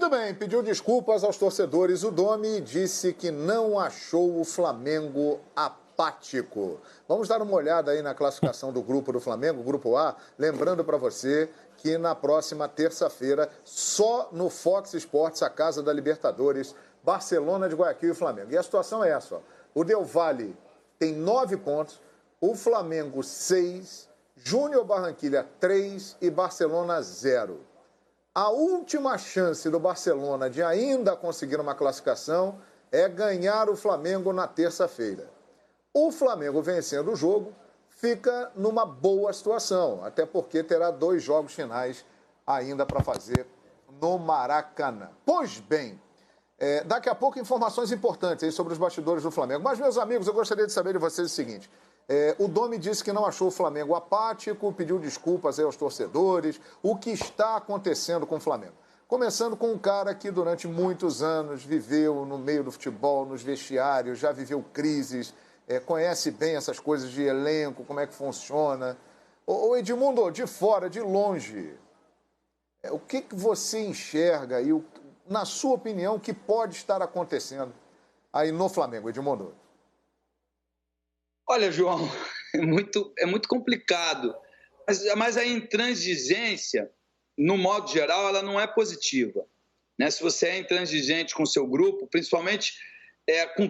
Muito bem, pediu desculpas aos torcedores. O Domi disse que não achou o Flamengo apático. Vamos dar uma olhada aí na classificação do grupo do Flamengo, grupo A. Lembrando para você que na próxima terça-feira, só no Fox Sports, a casa da Libertadores, Barcelona de Guayaquil e Flamengo. E a situação é essa, ó. O Del Valle tem 9 pontos, o Flamengo 6, Júnior Barranquilla 3 e Barcelona 0. A última chance do Barcelona de ainda conseguir uma classificação é ganhar o Flamengo na terça-feira. O Flamengo vencendo o jogo fica numa boa situação, até porque terá 2 jogos finais ainda para fazer no Maracanã. Pois bem, daqui a pouco informações importantes aí sobre os bastidores do Flamengo. Mas, meus amigos, eu gostaria de saber de vocês o seguinte. O Domi disse que não achou o Flamengo apático, pediu desculpas aí aos torcedores. O que está acontecendo com o Flamengo? Começando com um cara que durante muitos anos viveu no meio do futebol, nos vestiários, já viveu crises, conhece bem essas coisas de elenco, como é que funciona. Ô Edmundo, de fora, de longe, o que você enxerga e, na sua opinião, o que pode estar acontecendo aí no Flamengo, Edmundo? Olha, João, é muito complicado, mas a intransigência, no modo geral, ela não é positiva, né? Se você é intransigente com o seu grupo, principalmente com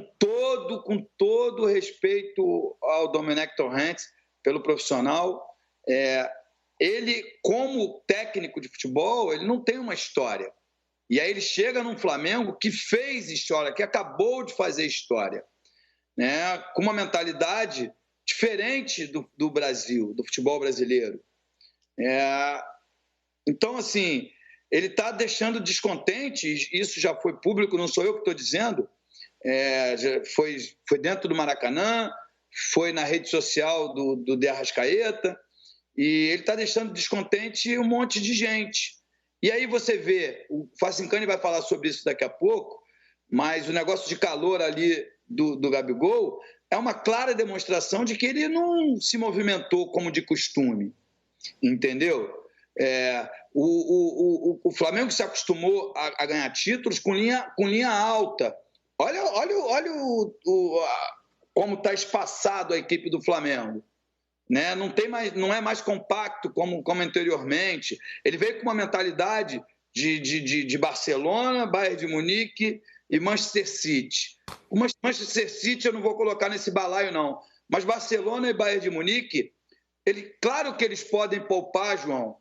todo respeito ao Domenech Torrents, pelo profissional, ele, como técnico de futebol, ele não tem uma história. E aí ele chega num Flamengo que fez história, que acabou de fazer história, né, com uma mentalidade diferente do Brasil, do futebol brasileiro. Então, assim, ele está deixando descontente, isso já foi público, não sou eu que estou dizendo, foi dentro do Maracanã, foi na rede social do De Arrascaeta, e ele está deixando descontente um monte de gente. E aí você vê, o Facincani vai falar sobre isso daqui a pouco, mas o negócio de calor ali do Gabigol é uma clara demonstração de que ele não se movimentou como de costume, entendeu? O Flamengo se acostumou a ganhar títulos com linha alta. Olha como está espaçado a equipe do Flamengo, né? Não é mais compacto como anteriormente. Ele veio com uma mentalidade de Barcelona, Bayern de Munique e Manchester City. O Manchester City eu não vou colocar nesse balaio, não. Mas Barcelona e Bayern de Munique, claro que eles podem poupar, João.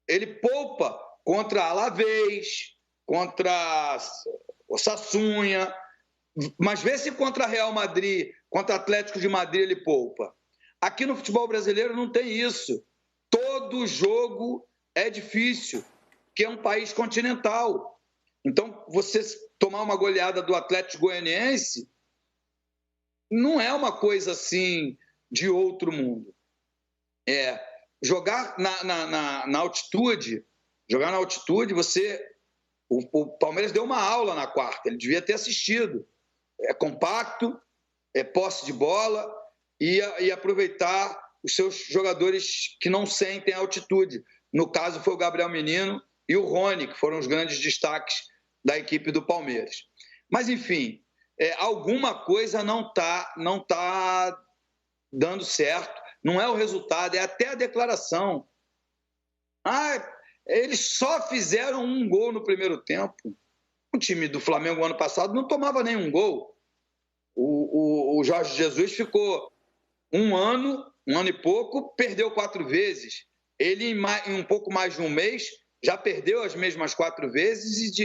Ele poupa contra Alavés, contra o Sassunha, mas vê se contra Real Madrid, contra Atlético de Madrid ele poupa. Aqui no futebol brasileiro não tem isso. Todo jogo é difícil, porque é um país continental. Então, você tomar uma goleada do Atlético Goianiense não é uma coisa assim de outro mundo. Jogar na altitude, o Palmeiras deu uma aula na quarta, ele devia ter assistido. É compacto, é posse de bola e aproveitar os seus jogadores que não sentem a altitude. No caso, foi o Gabriel Menino e o Rony, que foram os grandes destaques da equipe do Palmeiras. Mas, enfim, alguma coisa não tá dando certo. Não é o resultado, é até a declaração. Eles só fizeram um gol no primeiro tempo. O time do Flamengo, ano passado, não tomava nenhum gol. O Jorge Jesus ficou um ano e pouco, perdeu 4 vezes. Ele, em um pouco mais de um mês, já perdeu as mesmas 4 vezes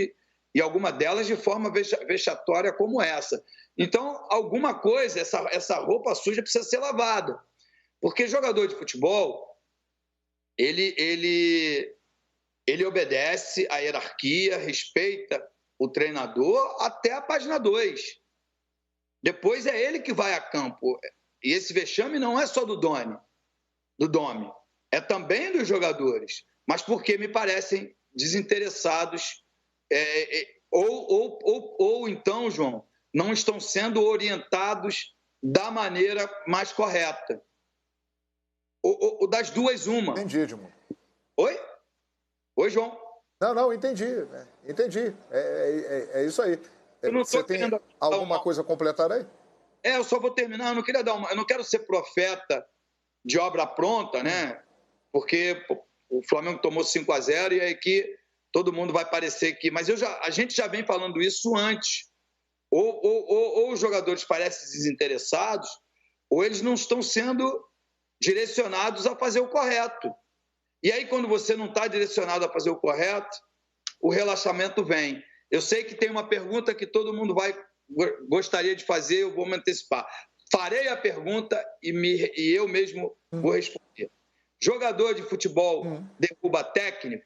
e alguma delas de forma vexatória como essa. Então, alguma coisa, essa roupa suja precisa ser lavada. Porque jogador de futebol, ele obedece à hierarquia, respeita o treinador até a página 2. Depois é ele que vai a campo. E esse vexame não é só do Domi, é também dos jogadores. Mas porque me parecem desinteressados ou então, João, não estão sendo orientados da maneira mais correta. Ou das duas, uma. Entendi, Edmundo. Oi, João? Não, entendi. Entendi. É isso aí. Eu não Você tem alguma coisa a completar aí? Eu só vou terminar. Eu não quero ser profeta de obra pronta, né? Porque o Flamengo tomou 5-0 e aí que todo mundo vai parecer que... Mas a gente já vem falando isso antes. Ou os jogadores parecem desinteressados, ou eles não estão sendo direcionados a fazer o correto. E aí, quando você não está direcionado a fazer o correto, o relaxamento vem. Eu sei que tem uma pergunta que todo mundo gostaria de fazer, eu vou me antecipar. Farei a pergunta e eu mesmo vou responder. Jogador de futebol derruba técnico?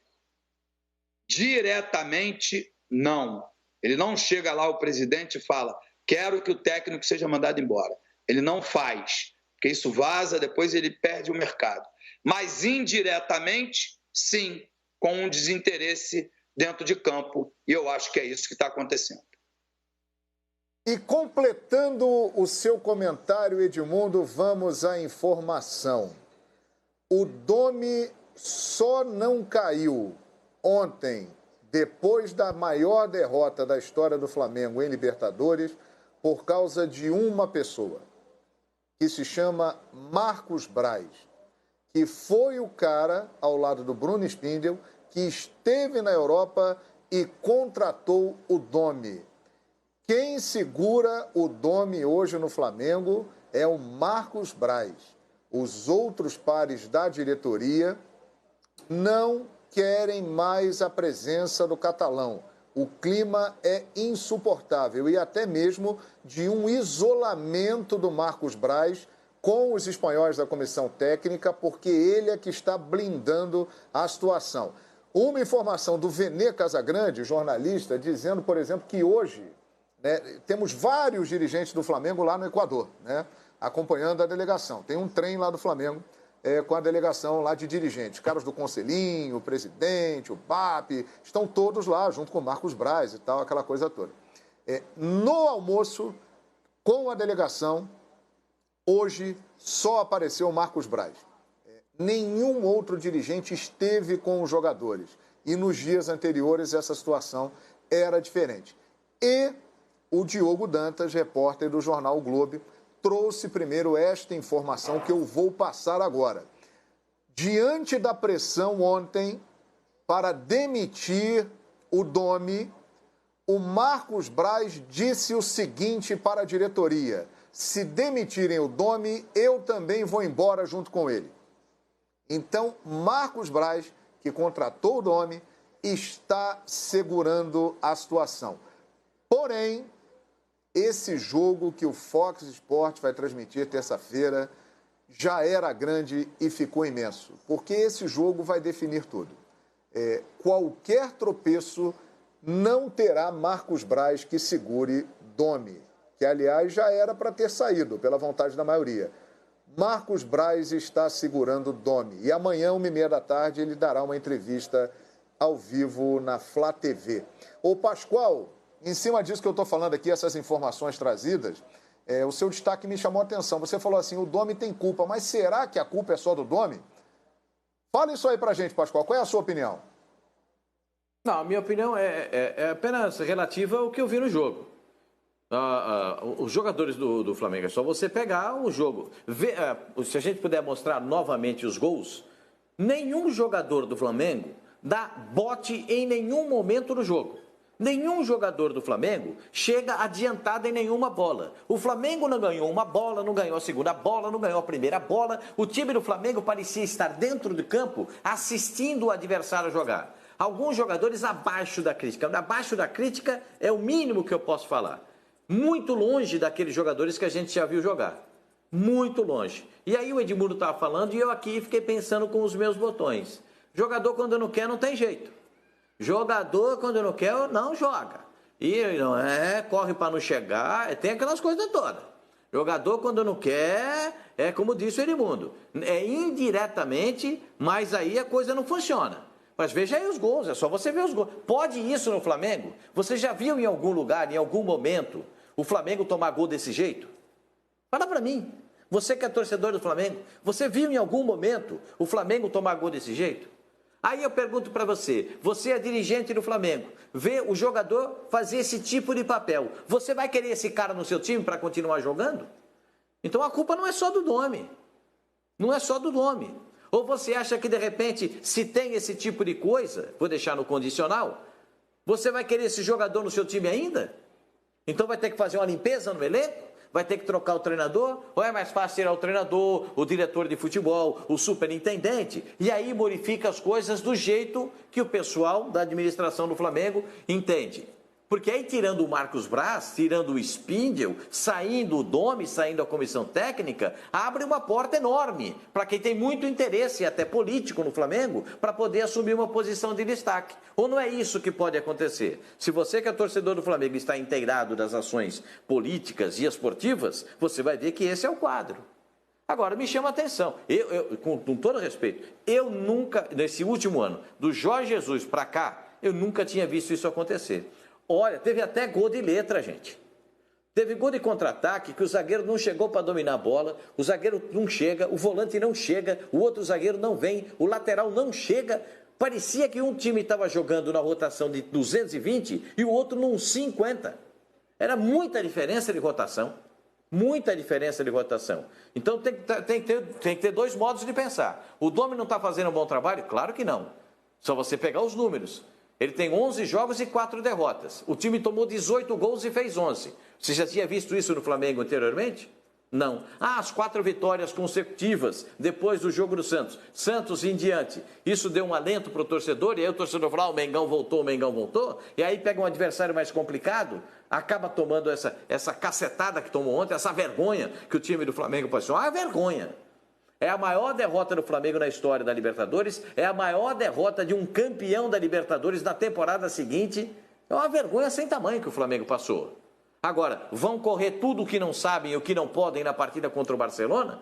Diretamente, não. Ele não chega lá, o presidente, e fala: quero que o técnico seja mandado embora. Ele não faz, porque isso vaza, depois ele perde o mercado. Mas indiretamente, sim, com um desinteresse dentro de campo, e eu acho que é isso que está acontecendo. E completando o seu comentário, Edmundo, vamos à informação. O Domi só não caiu ontem, depois da maior derrota da história do Flamengo em Libertadores, por causa de uma pessoa, que se chama Marcos Braz, que foi o cara, ao lado do Bruno Spindel, que esteve na Europa e contratou o Domi. Quem segura o Domi hoje no Flamengo é o Marcos Braz. Os outros pares da diretoria não querem mais a presença do catalão. O clima é insuportável e até mesmo de um isolamento do Marcos Braz com os espanhóis da comissão técnica, porque ele é que está blindando a situação. Uma informação do Vene Casagrande, jornalista, dizendo, por exemplo, que hoje temos vários dirigentes do Flamengo lá no Equador, acompanhando a delegação. Tem um trem lá do Flamengo com a delegação lá de dirigentes. Caras do Conselhinho, o presidente, o BAP, estão todos lá, junto com o Marcos Braz e tal, aquela coisa toda. No almoço, com a delegação, hoje só apareceu o Marcos Braz. Nenhum outro dirigente esteve com os jogadores. E nos dias anteriores essa situação era diferente. E o Diogo Dantas, repórter do jornal o Globo, trouxe primeiro esta informação que eu vou passar agora. Diante da pressão ontem para demitir o Domi, o Marcos Braz disse o seguinte para a diretoria: se demitirem o Domi, eu também vou embora junto com ele. Então, Marcos Braz, que contratou o Domi, está segurando a situação. Porém, esse jogo que o Fox Sports vai transmitir terça-feira já era grande e ficou imenso, porque esse jogo vai definir tudo. Qualquer tropeço não terá Marcos Braz que segure Domi, que, aliás, já era para ter saído, pela vontade da maioria. Marcos Braz está segurando Domi. E amanhã, 13h30, ele dará uma entrevista ao vivo na Flá TV. Ô, Pascoal, em cima disso que eu estou falando aqui, essas informações trazidas, o seu destaque me chamou a atenção. Você falou assim, o Domi tem culpa, mas será que a culpa é só do Domi? Fala isso aí pra gente, Pascoal. Qual é a sua opinião? Não, a minha opinião é apenas relativa ao que eu vi no jogo. Os jogadores do Flamengo, é só você pegar o jogo. Se a gente puder mostrar novamente os gols, nenhum jogador do Flamengo dá bote em nenhum momento do jogo. Nenhum jogador do Flamengo chega adiantado em nenhuma bola. O Flamengo não ganhou uma bola, não ganhou a segunda bola, não ganhou a primeira bola. O time do Flamengo parecia estar dentro do campo assistindo o adversário jogar. Alguns jogadores abaixo da crítica. Abaixo da crítica é o mínimo que eu posso falar. Muito longe daqueles jogadores que a gente já viu jogar. Muito longe. E aí o Edmundo estava falando e eu aqui fiquei pensando com os meus botões. Jogador quando não quer não tem jeito. Jogador, quando não quer, não joga. E não corre para não chegar, tem aquelas coisas todas. Jogador, quando não quer, como disse o Edmundo. É indiretamente, mas aí a coisa não funciona. Mas veja aí os gols, é só você ver os gols. Pode isso no Flamengo? Você já viu em algum lugar, em algum momento, o Flamengo tomar gol desse jeito? Fala para mim. Você que é torcedor do Flamengo, você viu em algum momento o Flamengo tomar gol desse jeito? Aí eu pergunto para você, você é dirigente do Flamengo, vê o jogador fazer esse tipo de papel. Você vai querer esse cara no seu time para continuar jogando? Então a culpa não é só do nome. Não é só do nome. Ou você acha que de repente, se tem esse tipo de coisa, vou deixar no condicional, você vai querer esse jogador no seu time ainda? Então vai ter que fazer uma limpeza no elenco? Vai ter que trocar o treinador? Ou é mais fácil tirar o treinador, o diretor de futebol, o superintendente? E aí modifica as coisas do jeito que o pessoal da administração do Flamengo entende. Porque aí tirando o Marcos Braz, tirando o Spindel, saindo o Domi, saindo a comissão técnica, abre uma porta enorme para quem tem muito interesse, até político no Flamengo, para poder assumir uma posição de destaque. Ou não é isso que pode acontecer? Se você que é torcedor do Flamengo está inteirado das ações políticas e esportivas, você vai ver que esse é o quadro. Agora, me chama a atenção, com todo respeito, eu nunca, nesse último ano, do Jorge Jesus para cá, eu nunca tinha visto isso acontecer. Olha, teve até gol de letra, gente. Teve gol de contra-ataque que o zagueiro não chegou para dominar a bola, o zagueiro não chega, o volante não chega, o outro zagueiro não vem, o lateral não chega. Parecia que um time estava jogando na rotação de 220 e o outro num 50. Era muita diferença de rotação. Muita diferença de rotação. Então tem que ter dois modos de pensar. O Domi não está fazendo um bom trabalho? Claro que não. Só você pegar os números. Ele tem 11 jogos e 4 derrotas. O time tomou 18 gols e fez 11. Você já tinha visto isso no Flamengo anteriormente? Não. As 4 vitórias consecutivas depois do jogo do Santos. Santos em diante. Isso deu um alento para o torcedor. E aí o torcedor fala, o Mengão voltou, o Mengão voltou. E aí pega um adversário mais complicado, acaba tomando essa cacetada que tomou ontem, essa vergonha que o time do Flamengo passou. Ah, vergonha. É a maior derrota do Flamengo na história da Libertadores, é a maior derrota de um campeão da Libertadores na temporada seguinte. É uma vergonha sem tamanho que o Flamengo passou. Agora, vão correr tudo o que não sabem e o que não podem na partida contra o Barcelona?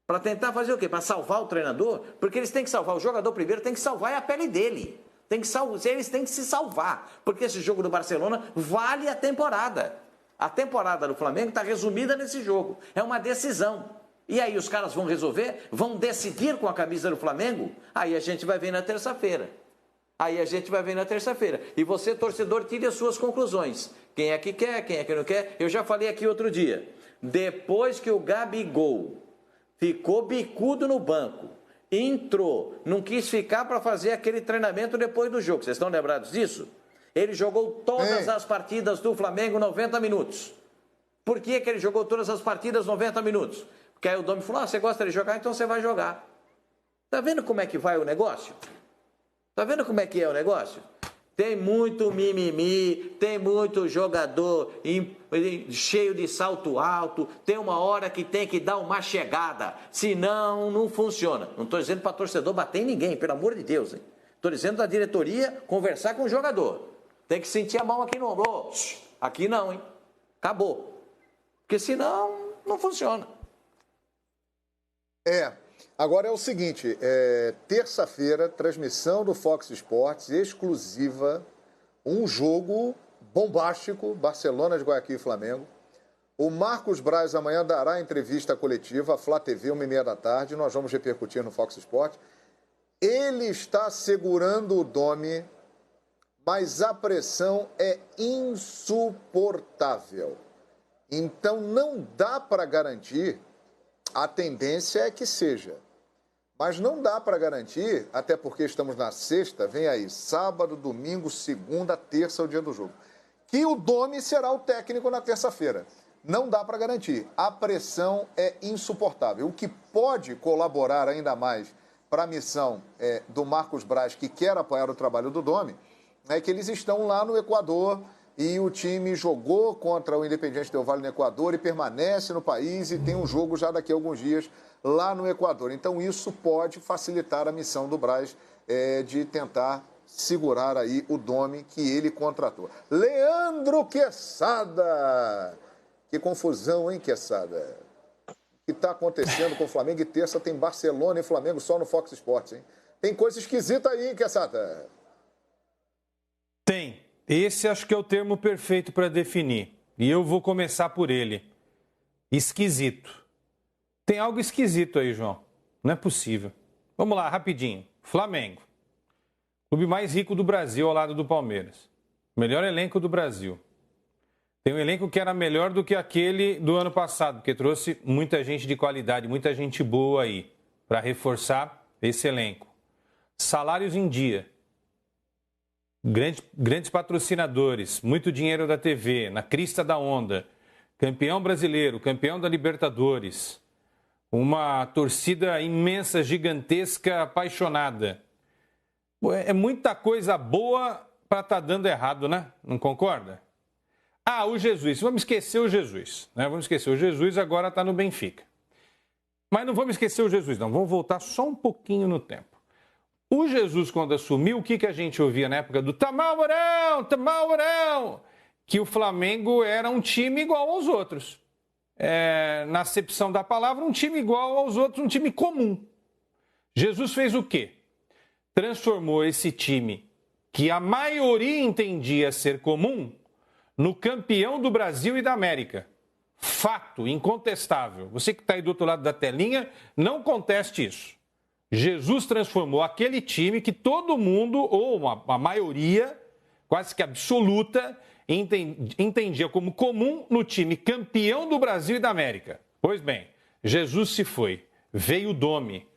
Para tentar fazer o quê? Para salvar o treinador? Porque eles têm que salvar o jogador primeiro, tem que salvar a pele dele. Eles têm que se salvar, porque esse jogo do Barcelona vale a temporada. A temporada do Flamengo está resumida nesse jogo. É uma decisão. E aí os caras vão resolver? Vão decidir com a camisa do Flamengo? Aí a gente vai ver na terça-feira. E você, torcedor, tire as suas conclusões. Quem é que quer, quem é que não quer? Eu já falei aqui outro dia. Depois que o Gabigol ficou bicudo no banco, entrou, não quis ficar para fazer aquele treinamento depois do jogo. Vocês estão lembrados disso? Ele jogou todas as partidas do Flamengo 90 minutos. Por que ele jogou todas as partidas 90 minutos? Porque aí o Domi falou, você gosta de jogar, então você vai jogar. Tá vendo como é que vai o negócio? Tá vendo como é que é o negócio? Tem muito mimimi, tem muito jogador cheio de salto alto, tem uma hora que tem que dar uma chegada, senão não funciona. Não estou dizendo para torcedor bater em ninguém, pelo amor de Deus. Estou dizendo da diretoria conversar com o jogador. Tem que sentir a mão aqui no ombro. Aqui não, hein? Acabou. Porque senão não funciona. Agora é o seguinte, terça-feira, transmissão do Fox Sports, exclusiva, um jogo bombástico, Barcelona de Guayaquil e Flamengo. O Marcos Braz amanhã dará entrevista coletiva, a Flá TV, 1h30 da tarde, nós vamos repercutir no Fox Sports. Ele está segurando o Domi, mas a pressão é insuportável. Então não dá para garantir, a tendência é que seja. Mas não dá para garantir, até porque estamos na sexta, vem aí, sábado, domingo, segunda, terça, o dia do jogo, que o Domi será o técnico na terça-feira. Não dá para garantir. A pressão é insuportável. O que pode colaborar ainda mais para a missão do Marcos Braz, que quer apoiar o trabalho do Domi, é que eles estão lá no Equador e o time jogou contra o Independiente Del Valle no Equador e permanece no país e tem um jogo já daqui a alguns dias lá no Equador. Então isso pode facilitar a missão do Braz de tentar segurar aí o Domi que ele contratou. Leandro Quesada! Que confusão, hein, Quesada? O que está acontecendo com o Flamengo? E terça tem Barcelona e Flamengo só no Fox Sports, hein? Tem coisa esquisita aí, hein, Quesada? Tem. Esse acho que é o termo perfeito para definir. E eu vou começar por ele. Esquisito. Tem algo esquisito aí, João. Não é possível. Vamos lá, rapidinho. Flamengo. Clube mais rico do Brasil ao lado do Palmeiras. Melhor elenco do Brasil. Tem um elenco que era melhor do que aquele do ano passado, porque trouxe muita gente de qualidade, muita gente boa aí, para reforçar esse elenco. Salários em dia. Grandes patrocinadores, muito dinheiro da TV, na crista da onda. Campeão brasileiro, campeão da Libertadores. Uma torcida imensa, gigantesca, apaixonada. É muita coisa boa para estar dando errado, né? Não concorda? Ah, o Jesus. Vamos esquecer o Jesus. Né? Vamos esquecer o Jesus, agora está no Benfica. Mas não vamos esquecer o Jesus, não. Vamos voltar só um pouquinho no tempo. O Jesus, quando assumiu, o que a gente ouvia na época do Tamarão, Tamarão? Que o Flamengo era um time igual aos outros. Na acepção da palavra, um time igual aos outros, um time comum. Jesus fez o quê? Transformou esse time, que a maioria entendia ser comum, no campeão do Brasil e da América. Fato, incontestável. Você que está aí do outro lado da telinha, não conteste isso. Jesus transformou aquele time que todo mundo, ou a maioria, quase que absoluta, entendia como comum no time campeão do Brasil e da América. Pois bem, Jesus se foi. Veio o Domi.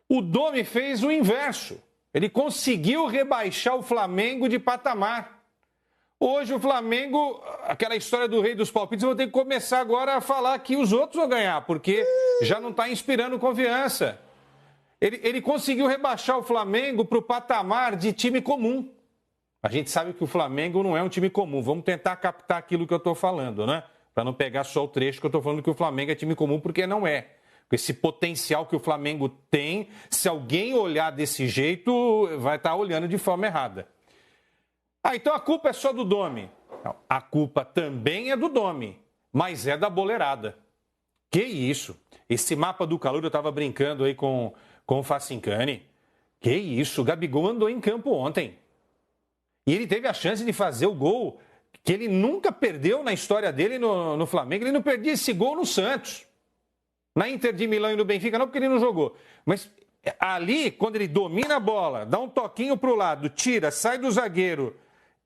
O Domi fez o inverso. Ele conseguiu rebaixar o Flamengo de patamar. Hoje o Flamengo, aquela história do rei dos palpites, eu vou ter que começar agora a falar que os outros vão ganhar, porque já não está inspirando confiança. Ele conseguiu rebaixar o Flamengo para o patamar de time comum. A gente sabe que o Flamengo não é um time comum. Vamos tentar captar aquilo que eu estou falando, né? Para não pegar só o trecho que eu estou falando que o Flamengo é time comum, porque não é. Esse potencial que o Flamengo tem, se alguém olhar desse jeito, vai estar olhando de forma errada. Ah, então a culpa é só do Domi. Não, a culpa também é do Domi, mas é da boleirada. Que isso? Esse mapa do calor, eu estava brincando aí com o Facincani. Que isso? O Gabigol andou em campo ontem. E ele teve a chance de fazer o gol que ele nunca perdeu na história dele no Flamengo. Ele não perdia esse gol no Santos. Na Inter de Milão e no Benfica não, porque ele não jogou. Mas ali, quando ele domina a bola, dá um toquinho para o lado, tira, sai do zagueiro.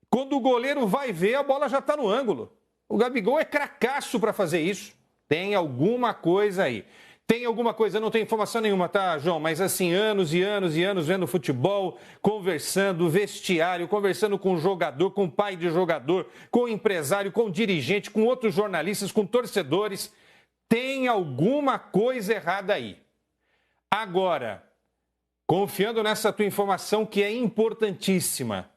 Quando o goleiro vai ver, a bola já está no ângulo. O Gabigol é cracaço para fazer isso. Tem alguma coisa aí. Tem alguma coisa, não tem informação nenhuma, tá, João? Mas assim, anos e anos e anos vendo futebol, conversando, vestiário, conversando com o jogador, com o pai de jogador, com o empresário, com o dirigente, com outros jornalistas, com torcedores. Tem alguma coisa errada aí. Agora, confiando nessa tua informação que é importantíssima,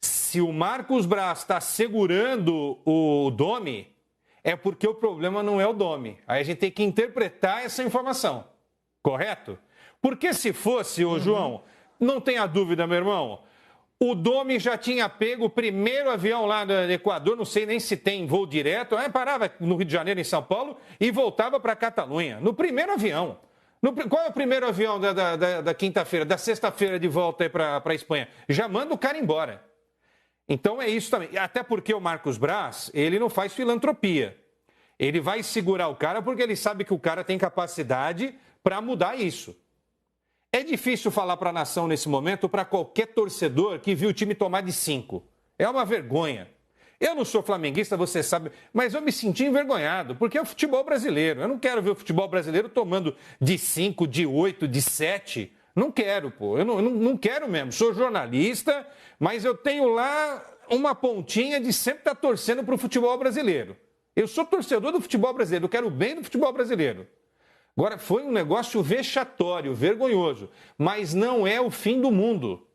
se o Marcos Braz está segurando o Domi, é porque o problema não é o Domi. Aí a gente tem que interpretar essa informação, correto? Porque se fosse, ô João, não tenha dúvida, meu irmão, o Domi já tinha pego o primeiro avião lá do Equador, não sei nem se tem voo direto, aí parava no Rio de Janeiro, em São Paulo, e voltava para Catalunha, no primeiro avião. Qual é o primeiro avião da quinta-feira, da sexta-feira de volta aí para a Espanha? Já manda o cara embora. Então é isso também. Até porque o Marcos Braz, ele não faz filantropia. Ele vai segurar o cara porque ele sabe que o cara tem capacidade para mudar isso. É difícil falar para a nação nesse momento, para qualquer torcedor que viu o time tomar de 5. É uma vergonha. Eu não sou flamenguista, você sabe, mas eu me senti envergonhado, porque é o futebol brasileiro. Eu não quero ver o futebol brasileiro tomando de 5, de 8, de 7. Não quero, pô. Eu não quero mesmo. Sou jornalista, mas eu tenho lá uma pontinha de sempre estar torcendo para o futebol brasileiro. Eu sou torcedor do futebol brasileiro, eu quero o bem do futebol brasileiro. Agora, foi um negócio vexatório, vergonhoso, mas não é o fim do mundo.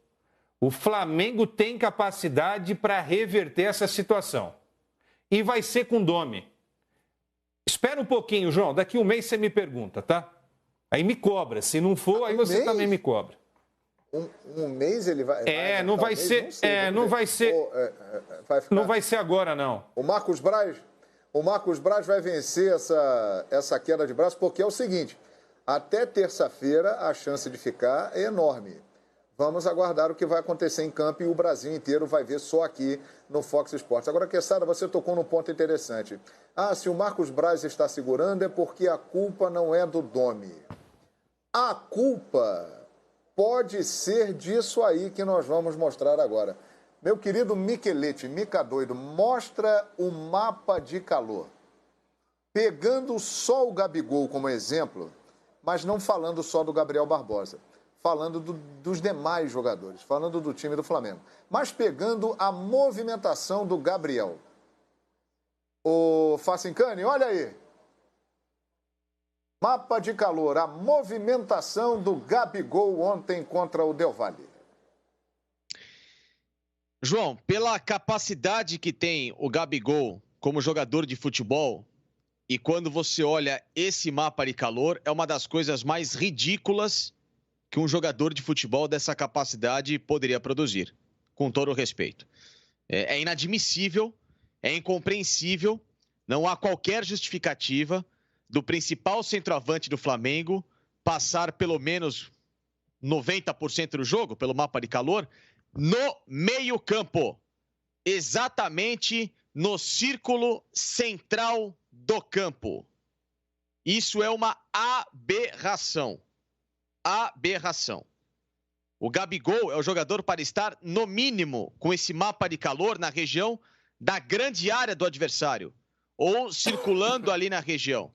O Flamengo tem capacidade para reverter essa situação. E vai ser com o Domi. Espera um pouquinho, João, daqui um mês você me pergunta, tá? Aí me cobra, se não for, aí você também me cobra. Um mês ele vai... Não vai ser... Não vai ser... Não vai ser agora, não. O Marcos Braz vai vencer essa queda de braço, porque é o seguinte, até terça-feira a chance de ficar é enorme. Vamos aguardar o que vai acontecer em campo e o Brasil inteiro vai ver só aqui no Fox Sports. Agora, Quesada, você tocou num ponto interessante. Se o Marcos Braz está segurando é porque a culpa não é do Domi. A culpa pode ser disso aí que nós vamos mostrar agora. Meu querido Miquelete, Mica Doido, mostra o mapa de calor. Pegando só o Gabigol como exemplo, mas não falando só do Gabriel Barbosa, falando dos demais jogadores, falando do time do Flamengo, mas pegando a movimentação do Gabriel. Ô Facincani, olha aí. Mapa de calor, a movimentação do Gabigol ontem contra o Del Valle. João, pela capacidade que tem o Gabigol como jogador de futebol, e quando você olha esse mapa de calor, é uma das coisas mais ridículas que um jogador de futebol dessa capacidade poderia produzir, com todo o respeito. É inadmissível, é incompreensível, não há qualquer justificativa do principal centroavante do Flamengo passar pelo menos 90% do jogo, pelo mapa de calor, no meio-campo, exatamente no círculo central do campo. Isso é uma aberração. Aberração. O Gabigol é o jogador para estar, no mínimo, com esse mapa de calor na região da grande área do adversário, ou circulando ali na região.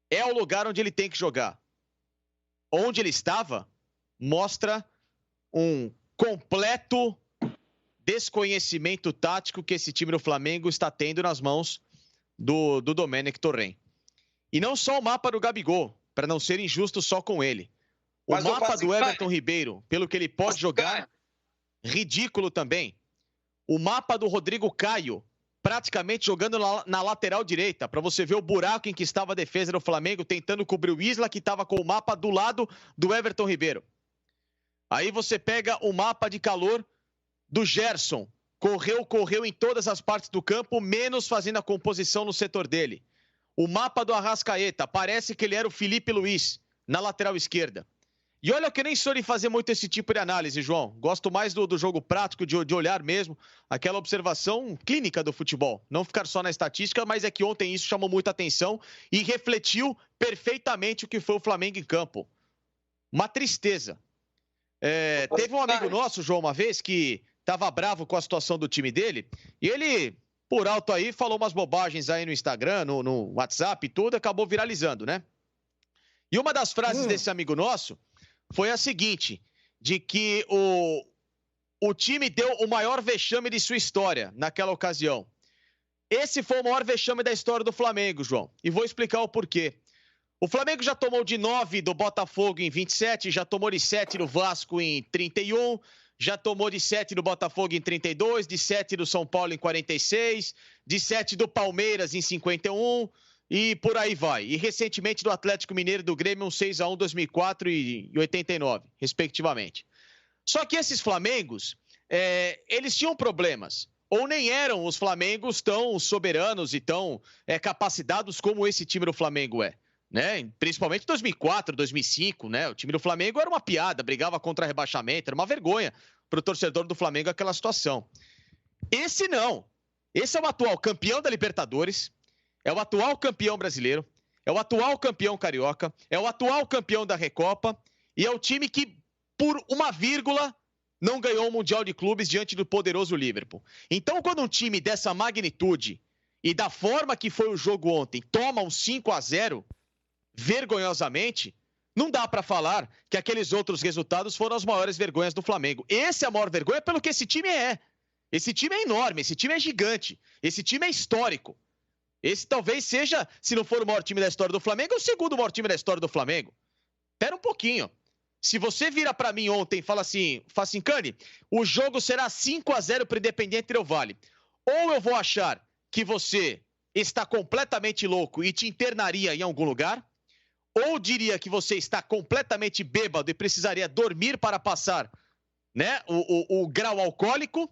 É o lugar onde ele tem que jogar. Onde ele estava mostra um completo desconhecimento tático que esse time do Flamengo está tendo nas mãos do Domenech Torrent. E não só o mapa do Gabigol, para não ser injusto só com ele. O mapa do Everton Ribeiro, pelo que ele pode jogar, ridículo também. O mapa do Rodrigo Caio, praticamente jogando na lateral direita, para você ver o buraco em que estava a defesa do Flamengo, tentando cobrir o Isla, que estava com o mapa do lado do Everton Ribeiro. Aí você pega o mapa de calor do Gerson. Correu em todas as partes do campo, menos fazendo a composição no setor dele. O mapa do Arrascaeta, parece que ele era o Felipe Luiz, na lateral esquerda. E olha que eu nem sou de fazer muito esse tipo de análise, João. Gosto mais do jogo prático, de olhar mesmo, aquela observação clínica do futebol. Não ficar só na estatística, mas é que ontem isso chamou muita atenção e refletiu perfeitamente o que foi o Flamengo em campo. Uma tristeza. Teve um amigo nosso, João, uma vez, que estava bravo com a situação do time dele, e ele, por alto aí, falou umas bobagens aí no Instagram, no WhatsApp e tudo, acabou viralizando, né? E uma das frases desse amigo nosso foi a seguinte, de que o time deu o maior vexame de sua história naquela ocasião. Esse foi o maior vexame da história do Flamengo, João, e vou explicar o porquê. O Flamengo já tomou de 9 do Botafogo em 27, já tomou de 7 do Vasco em 31, já tomou de 7 do Botafogo em 32, de 7 do São Paulo em 46, de 7 do Palmeiras em 51 e por aí vai. E recentemente do Atlético Mineiro e do Grêmio, um 6-1 2004 e 89, respectivamente. Só que esses Flamengos, eles tinham problemas. Ou nem eram os Flamengos tão soberanos e tão capacitados como esse time do Flamengo é. Né? Principalmente em 2004, 2005, né? O time do Flamengo era uma piada, brigava contra rebaixamento, era uma vergonha para o torcedor do Flamengo aquela situação. Esse não. Esse é o atual campeão da Libertadores, é o atual campeão brasileiro, é o atual campeão carioca, é o atual campeão da Recopa e é o time que, por uma vírgula, não ganhou o Mundial de Clubes diante do poderoso Liverpool. Então, quando um time dessa magnitude e da forma que foi o jogo ontem toma um 5-0, vergonhosamente, não dá para falar que aqueles outros resultados foram as maiores vergonhas do Flamengo. Esse é a maior vergonha pelo que esse time é. Esse time é enorme, esse time é gigante, esse time é histórico. Esse talvez seja, se não for o maior time da história do Flamengo, o segundo maior time da história do Flamengo. Espera um pouquinho. Se você vira para mim ontem e fala assim, Facincani, o jogo será 5-0 para o Independiente Del Valle. Ou eu vou achar que você está completamente louco e te internaria em algum lugar, ou diria que você está completamente bêbado e precisaria dormir para passar, né, o grau alcoólico,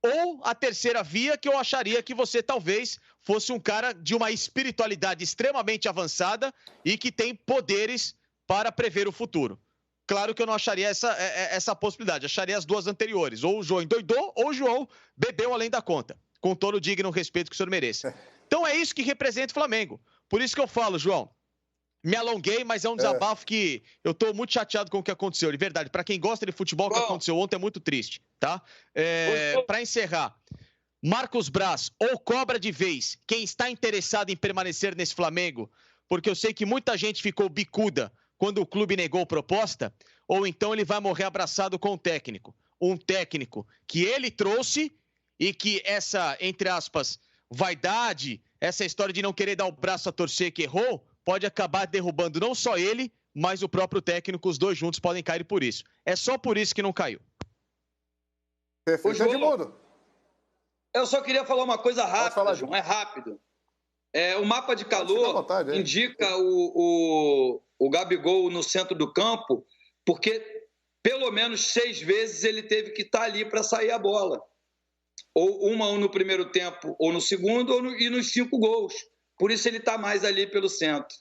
ou a terceira via, que eu acharia que você talvez fosse um cara de uma espiritualidade extremamente avançada e que tem poderes para prever o futuro. Claro que eu não acharia essa possibilidade, acharia as duas anteriores, ou o João endoidou ou o João bebeu além da conta, com todo o digno respeito que o senhor merece. Então é isso que representa o Flamengo. Por isso que eu falo, João, Me alonguei, mas é um desabafo que eu tô muito chateado com o que aconteceu. De verdade, para quem gosta de futebol, o que aconteceu ontem é muito triste, tá? Para encerrar, Marcos Braz, ou cobra de vez quem está interessado em permanecer nesse Flamengo, porque eu sei que muita gente ficou bicuda quando o clube negou proposta, ou então ele vai morrer abraçado com o técnico. Um técnico que ele trouxe e que essa, entre aspas, vaidade, essa história de não querer dar o braço a torcer que errou, pode acabar derrubando não só ele, mas o próprio técnico. Os dois juntos podem cair por isso. É só por isso que não caiu. Perfeito. Edmundo. Eu só queria falar uma coisa rápida, João. É rápido. O mapa de calor indica o Gabigol no centro do campo, porque pelo menos 6 vezes ele teve que estar ali para sair a bola. Ou no primeiro tempo, ou no segundo, e nos 5 gols. Por isso ele está mais ali pelo centro.